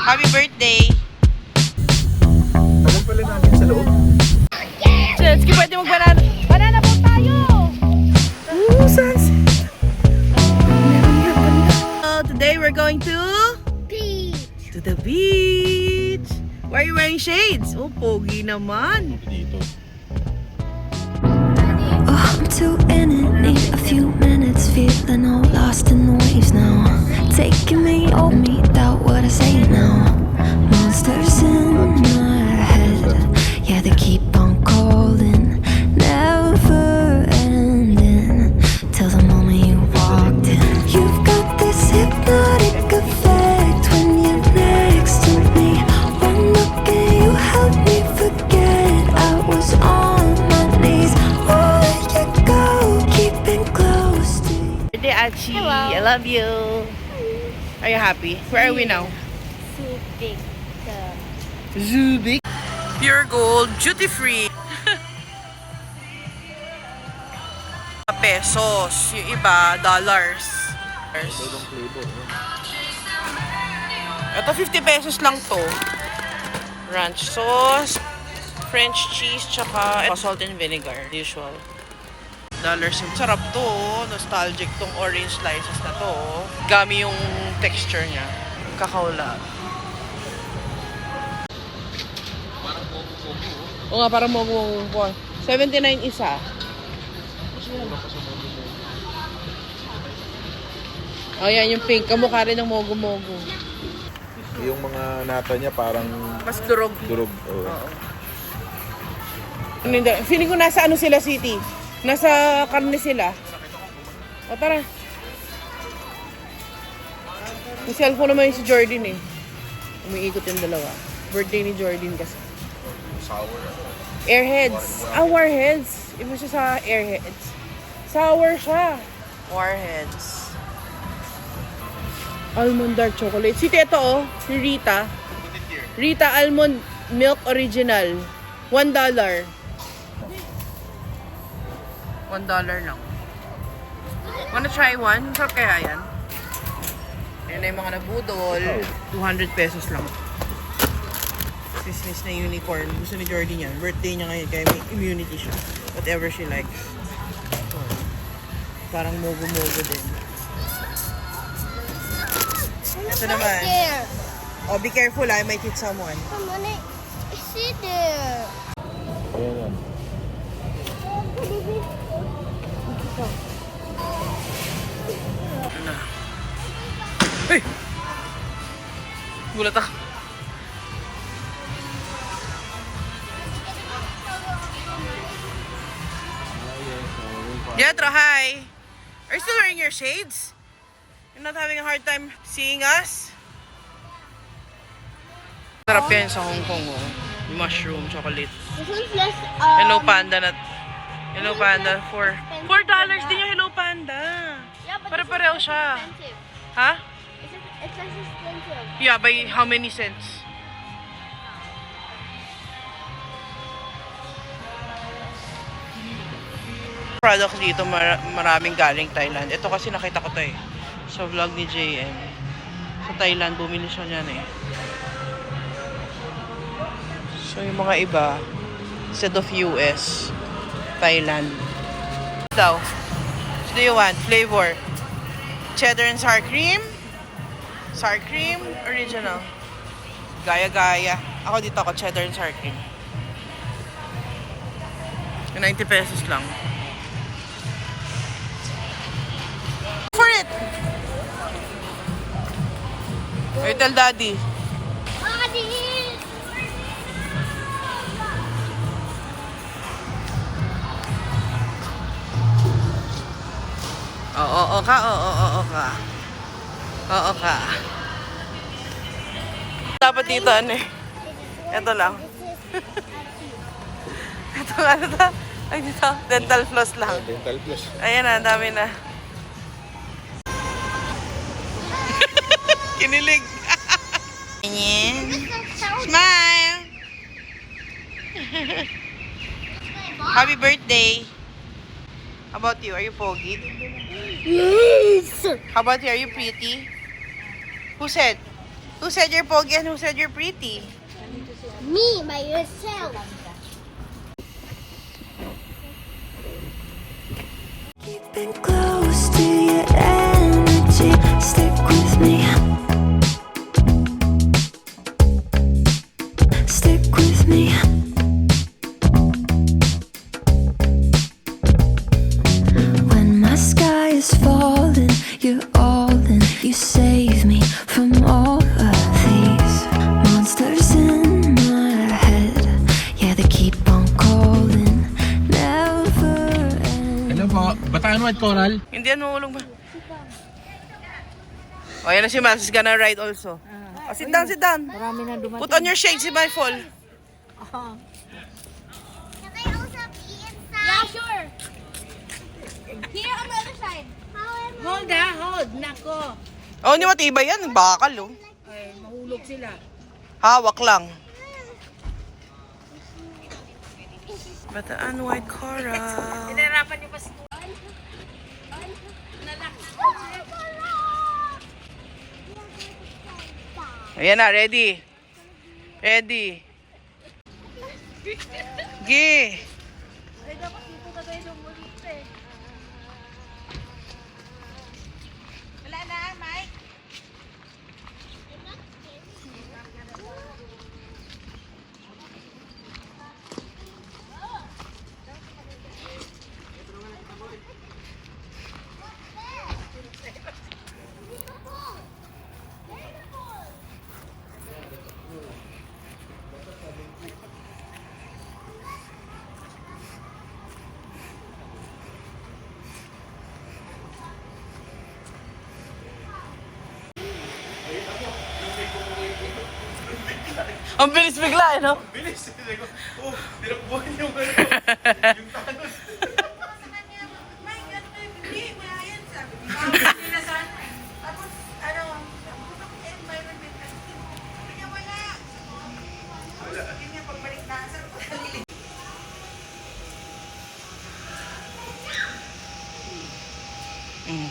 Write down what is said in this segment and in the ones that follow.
Happy birthday! Tagal pala namin sa loob. Jetski, pwede mag-banana. Banana boat tayo! Ooh, sunset! So, today we're going to the beach. Why are you wearing shades? Oh, pogi naman. Dito. Oh, I'm too in it, need a few minutes, feeling all lost in the waves now. Taking me, hold me, doubt what I say now. Monsters in my head, yeah, they keep on calling, never ending, till the moment you walked in. You've got this hypnotic effect when you're next to me. One look at you helped me forget I was on my knees. Birthday, Achi. Hello. I love you. Are you happy? Where are we now? Subic. Zubik. Pure gold, duty free. Pesos. Yung iba, dollars. Ibang flavor. Ito 50 pesos lang to. Ranch sauce, French cheese, tsaka salt and vinegar. Usual. Dollars. Sarap to. Nostalgic tong orange slices na to. Gami yung texture niya. Kakaula. O nga, parang mogo-mogo. 79 isa. O yan, yung pink. Kamukha rin ng mogo-mogo. Yung mga nata niya parang Mas durog. durog. Oh. Oo. Feeling ko nasa ano sila city. Nasa karne sila. O tara. Yung cellphone naman yung si Jordan eh. Umiikot yung dalawa. Birthday ni Jordan kasi. Sour. Airheads. Ah, Warheads. Iba siya sa Airheads. Sour siya. Warheads. Almond dark chocolate. Sito ito oh. Si Rita. Rita Almond Milk Original. $1. $1 lang. Wanna try one? Sarap kaya yan? Ayan na yung mga nabudol. 200 pesos lang. Business na unicorn. Gusto ni Jordan yan. Birthday niya ngayon kaya may immunity siya. Whatever she likes. Oh. Parang mogo-mogo din. Ito naman. There. Oh, be careful I might hit someone. I wanna sit there. Ayan yan. Ano? Hey! Gulat ako. Pietro, hi! Are you still wearing your shades? You're not having a hard time seeing us? Sarap yan sa Hong Kong, oh. Yung mushroom, chocolate. This one's less. Hello Panda na. Hello Panda, $4 din yung Hello Panda. Yeah, but Pare-pareho this siya. one's expensive. Ha? It's less expensive. Yeah, by how many cents? Products dito maraming galing Thailand. Ito kasi nakita ko to eh. Sa vlog ni JM. Sa Thailand, bumili siya niyan eh. So yung mga iba, instead of US, Thailand. Daw. What do you want? Flavor? Cheddar and sour cream? Sour cream? Original? Gaya-gaya. Ako dito ako, cheddar and sour cream. 90 pesos lang. For it! Wait, tell daddy. Oo ka. Oo ka. Dapat dito ano eh. Ito lang. Ito ano to? Ay dito, dental floss lang. Dental plus. Ayan na, dami na. Kinilig. Ayan. Smile. Happy birthday. How about you? Are you pogi? Yes. How about you? Are you pretty? Who said? Who said you're pogi and who said you're pretty? Me by yourself. Keeping close to your energy. Stick with me. Stick with me. When my sky is falling, you're all in. You save me from all of these monsters in my head. Yeah, they keep on calling. Never end. Hello po, Bataan White Coral. Hindi yan mahulog ba? O, yan na si Max. He's gonna ride also. Oh, sit down, sit down. Marami na dumating. Put on your shades, it might fall. Can I also be inside? Yeah, sure. Here on the other side. Hold ha, hold. Nako. Oh, hindi matibay yan. Bakal, oh. Ay, mahulog sila. Hawak lang. Bataan White Coral. Hinarapan niyo pa si Ayan na, ready. Ready. Gi. Wala na, Mike. Ang bilis bigla, eh, no? Bilis. Oh, tinakbuhan yung ano. Yung tanong.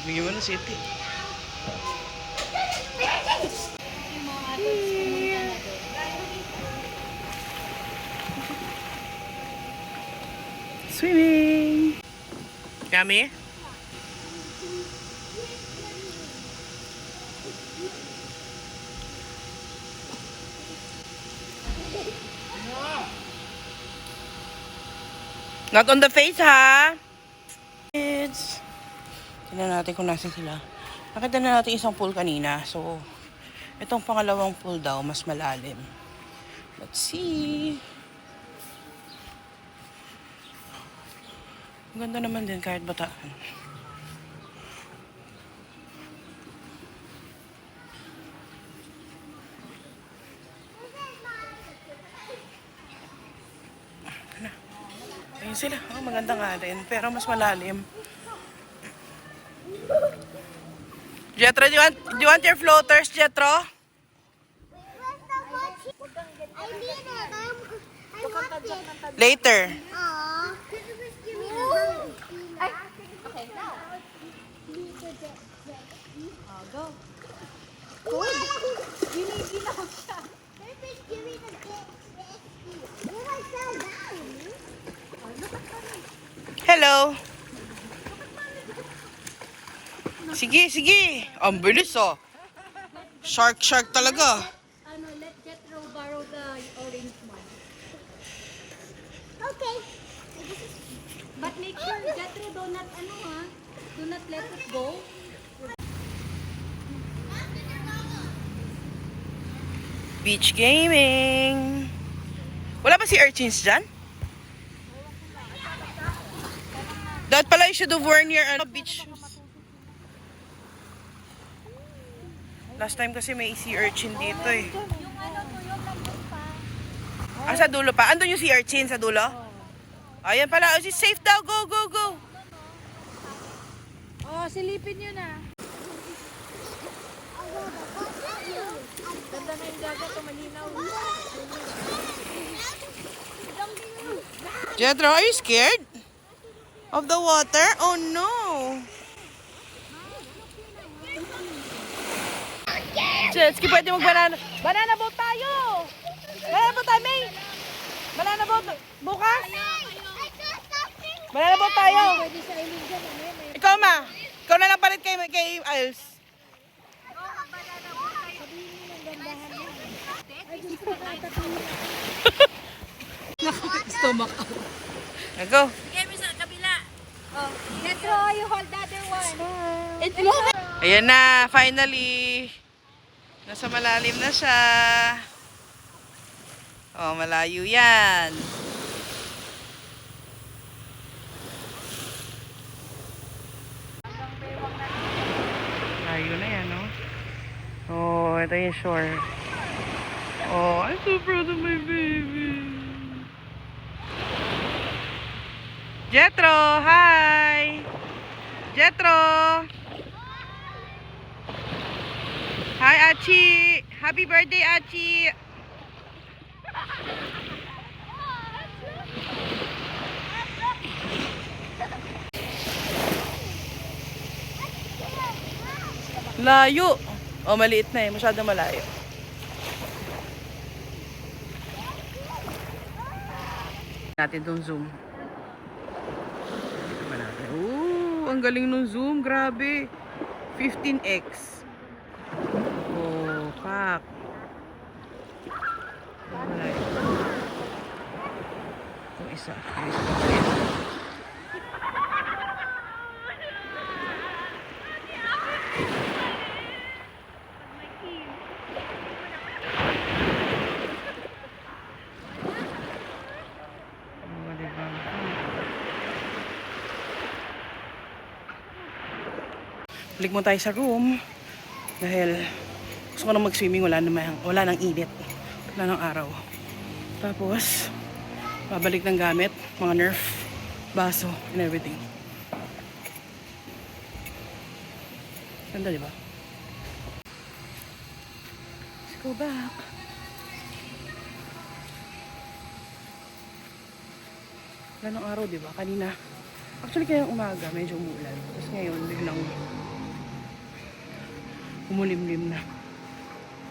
Bigyan mo na city. Swimming! Yummy? Not on the face, ha? Kids. Tignan natin kung nasa sila. Nakita na natin isang pool kanina. So, itong pangalawang pool daw, mas malalim. Let's see. Ang ganda naman din kahit Bataan. Ayun sila. Oh, maganda nga din. Pero mas malalim. Jetro, do you want your floaters, Jetro? I need it. I want it. Later. Aww. Give me the boat. Okay, now. Go. Good. Giniginaw siya. Perfect. Give me the jet ski. If I fell down. Hello. Sige, sige. Ang bilis, oh. Shark talaga. Let Jethro borrow the orange one. Okay. But make sure Jethro do not do not let it go. Beach gaming. Wala ba si urchins dyan? That pala, you should have worn your beach shoes. Last time kasi may sea urchin dito eh. Ah, sa dulo pa? Andun yung sea urchin sa dulo? Ayan pala. Oh, safe daw. Go, go, go. Oh, silipin yun ah. Ganda na yung dagat, malinaw. Jethro, are you scared of the water? Oh no. Yeah. Jet ski, pwede mag-banana. Banana boat tayo! Banana boat tayo, May! Banana boat bukas? Banana boat tayo! Ikaw, Ma. Ikaw na lang palit kay Iles. Stomach. Go. Metro, you hold the other one. Ayan na, finally. Nasa malalim na siya. Oh, malayo yan. Layo na yan, no? Oh, ito yung shore. Oh, I'm so proud of my baby. Jetro, hi! Jetro! Hi, Achi! Happy birthday, Achi! Layo! Oh, maliit na eh. Masyadong malayo. Natin tong zoom. Oh, ang galing nung zoom. Grabe. 15x. Oh, pak. Malayo. Itong isa. Yung isa pa maliit. Oh, diba? Balik mo tayo sa room dahil gusto ko na mag-swimming, wala nang init, wala nang araw. Tapos babalik ng gamit, mga Nerf, baso, and everything. Ganda, di ba? Let's go back. Wala nang araw, di ba? Kanina, actually kaya umaga, medyo umulan. Tapos ngayon, biglang umulimlim na.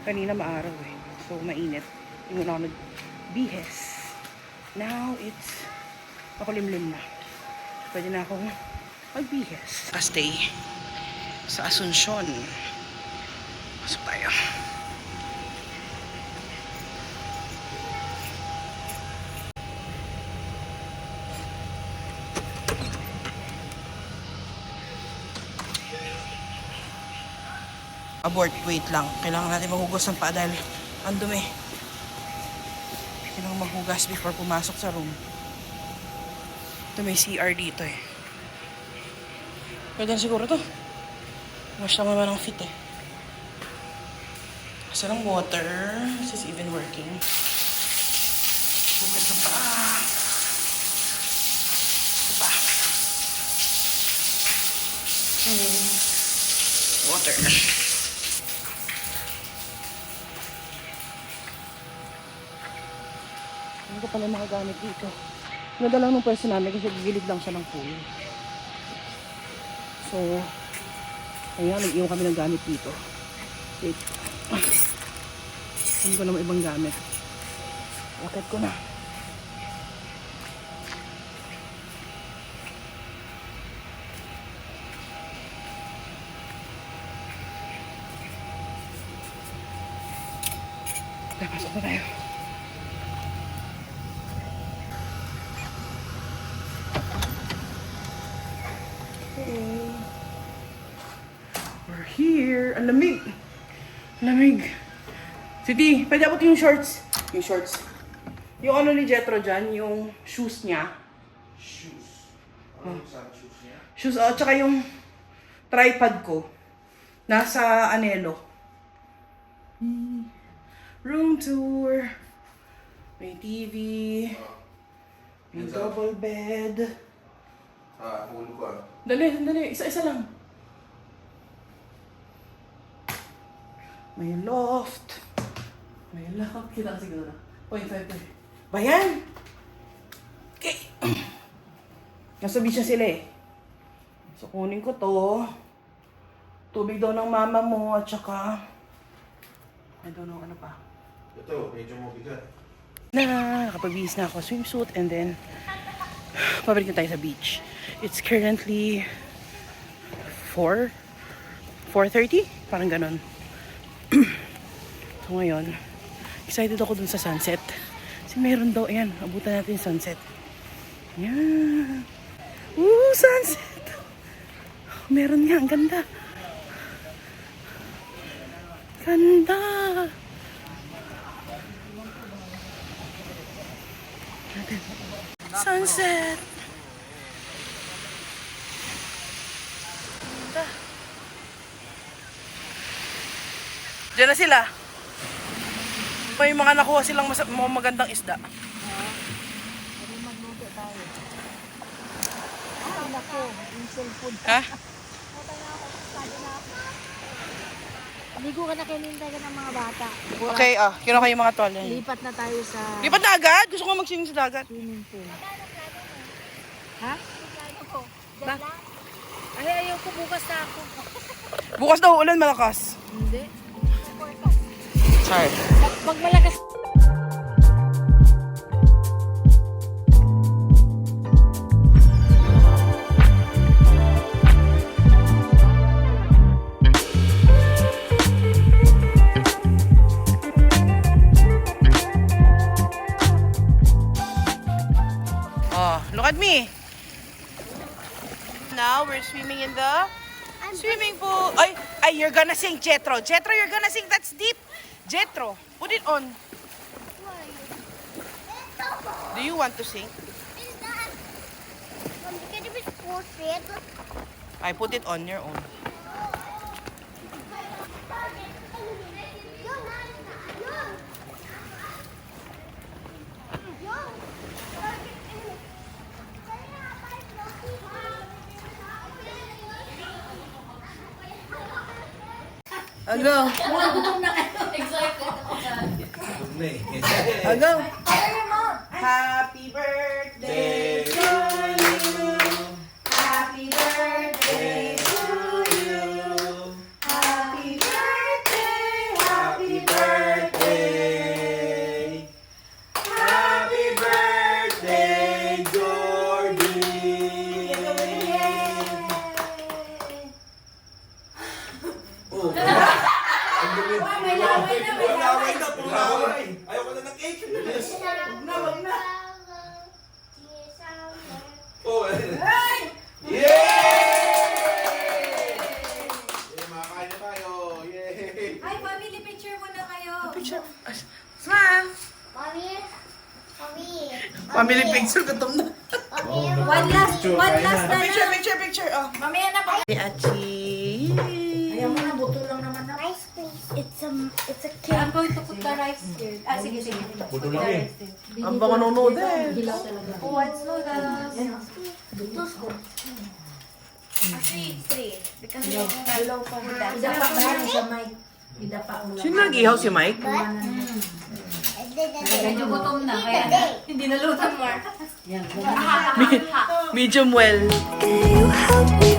Kanina maaraw eh. So, mainit. Hindi mo na ako nagbihes. Now, it's makulimlim na. Pwede na akong magbihes. Stay sa Asuncion. Pasok tayo. Abort, wait lang. Kailangan natin maghugas ng paa dahil ang dumi. Kailangan maghugas before pumasok sa room. Ito may CR dito eh. Pwede na siguro to. Wash lang naman ng feet eh. Kasi ng water. This is even working. Hugas ng paa. Ito pa. Water. Hindi ko pala makagamit dito. Ganda lang nung pwesto namin kasi gilid lang siya ng pool. So, kaya nag-iwan kami ng gamit dito. Wait. Hindi ko naman ibang gamit. Lakit ko na. Pasok na tayo. We're here. Ang lamig. Lamig. Siti, pwede abot yung shorts. Yung shorts. Yung ano ni Jetro dyan, yung shoes niya. Shoes. Ano sa shoes niya? Shoes, at saka yung tripod ko. Nasa Anelo. Room tour. May TV. May double bed. Ulo ko ah. Dali. Isa-isa lang. May loft. Kita kasi gano'n. 0.5 Bayan! Okay. Nasa beach na sila eh. So, kunin ko to. Tubig daw ng mama mo at saka I don't know ano pa. Ito, medyo mabigat. Nakapag-bihis na ako swimsuit and then pabalik na tayo sa beach. It's currently 4:30? Parang ganon. So ngayon, excited ako dun sa sunset. Kasi meron daw, ayan, abutan natin yung sunset. Ayan. Ooh, sunset! Meron nga, ang ganda. Ganda! Sunset! Ganda. Diyan na sila. May mga nakuha silang mga magandang isda. Ha? Ligo ka na kininta ka ng mga bata. Okay, kinuha kayo mga tol. Lipat na tayo sa Lipat na agad? Gusto ko mag-swimming sa dagat. swimming pool. Ha? Ba? Ay, ayaw ko bukas na ako. Bukas daw ulan malakas. Hindi. Sorry. Pag malakas. Oh, look at me. Now we're swimming in the swimming pool. Ay, you're gonna sing, Jetro. Jetro, you're gonna sing. That's deep. Jetro, put it on. Do you want to sing? Can you be portrait? I put it on your own. Go. Go. Happy birthday to you. Happy birthday to you. Happy birthday. Happy birthday. Happy birthday, Jordy! Oh, ang dumi. May laway na, Ayaw ko na ng cake. Wag na. Oh, yay! Makakain na tayo. Yay! Ay, family picture muna kayo. Picture. Smile. Family picture gutom na. One last na Picture, lang. picture. Oh. Mamaya na pa. Achi. Ayaw mo na, buto lang naman na. Nice place. It's a I'm going to put the rice here. Sige. Buto lang eh. Ang baka nanonood eh. Hilaw talaga. Oh, what's noodles? hilaw pa. Idapa ba sa mic? Idapa mo lang. Sino nag-ihaw si Mike? Medyo gutom na, kaya hindi nalutan mo. Medium well. Can you help me